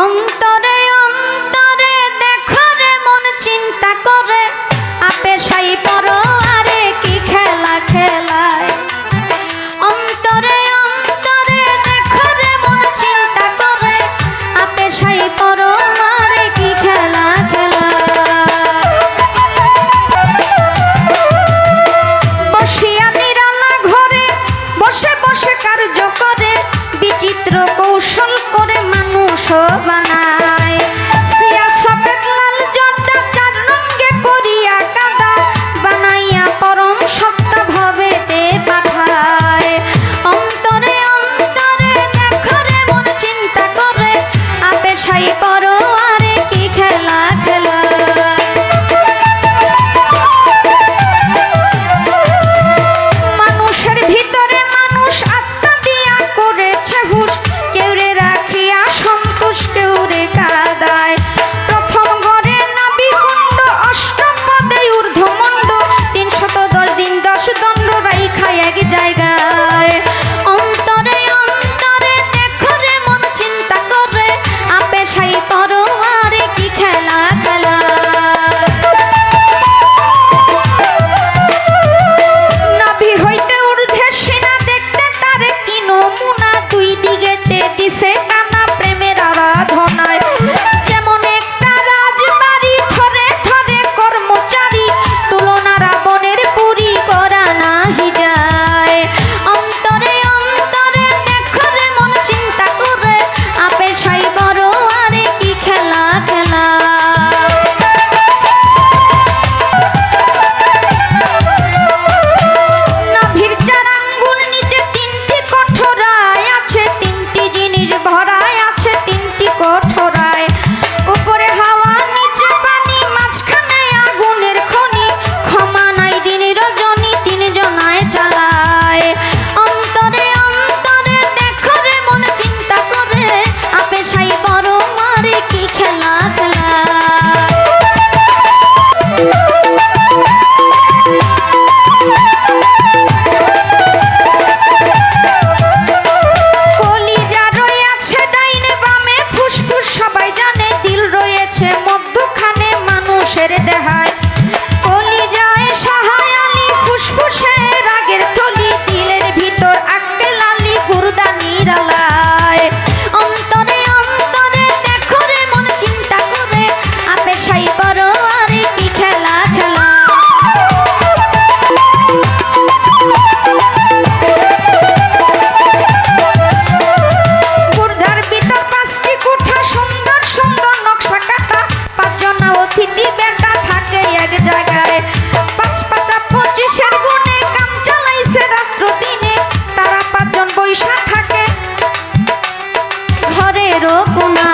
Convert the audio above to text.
অন্তরে অন্তরে দেখো রে মন চিন্তা করে আপে সাই পড়ো আরে কি খেলা খেলায়। অন্তরে অন্তরে দেখো রে মন চিন্তা করে আপে সাই পড়ো আরে কি খেলা খেলায়। বসিয়া নিরালা ঘরে বসে বসে কার্য করে বিচিত্র কৌশল করে মানুষ বানায়। সিয়া সফেদ লাল জর্দা চার রঙে করিয়া কাদা বানাইয়া পরম সত্তা ভবেতে পাঠায়। অন্তরে অন্তরে দেখো রে মন চিন্তা করে আপে সাই পড়ো আরে কি খেলা খেলায়। মানুষের ভিতরে মানুষ আত্মা দিয়া করেছে হুশ, কেউ রে রাখিয়া সন্তোষ কেউ রে কাদায়। প্রথম গড়ে নাভি কুণ্ড অষ্টম পদে ঊর্ধ্বমণ্ড ৩১০ দিন ১০ দণ্ড রাইখা এক জায়গায়। অন্তরে অন্তরে দেখো রে মন চিন্তা করে আপে সাই পড়ো আরে কি খেলা খেলায়। নাভি হইতে ঊর্ধ্বে সিনা দেখতে তারে কি নমুনা, দুই দিকেতে দিছে টানা প্রেমের আরাধনায়। যেমন একটা রাজবাড়ি ধরে ধরে কর্মচারী তুলনা রাবণের পুরী করা নাহি যায়। অন্তরে অন্তরে দেখো রে মন চিন্তা করে আপে সাই পড়ো আরে কি খেলা খেলায়। নাভির চার আঙ্গুল নিচে ৩টি কঠোরায় আছে, ৩টি জিনিস ভরায় আছে ৩টি কঠোরায়। উপরে হাওয়া নিচে পানি মাঝখানে আগুনের খনি, ক্ষমা নাই দিন রজনী ৩ জনায় চালায়। অন্তরে অন্তরে দেখো রে মন চিন্তা করে আপে সাই পড়ো মারে কি খেলা খেলায়। কলিজা রয়েছে ডাইনে বামে ফুসফুস সবাই জানে, দিল রয়েছে মধ্যখানে মানুষের দেহায়। কলিজায় সাহায় আলী ফুসফুসে রাগের থলি, দিলের ভিতর আক্কেল আলী গুরদা নিরালায়। অন্তরে অন্তরে দেখো রে মন চিন্তা করে আপে সাই পড়ো আরে কি খেলা খেলা। গুর্ধার ভিতর ৫টি কুঠা সুন্দর সুন্দর নকশা কাটা, ৫ জনা অতিথি বেটা থাকে এক জায়গায়। ৫ ৫ ২৫-এর গুণে কাম চালাইছে রাত্র দিনে, তারা ৫ জন বৈশা থাকে ঘরেরও কোনা।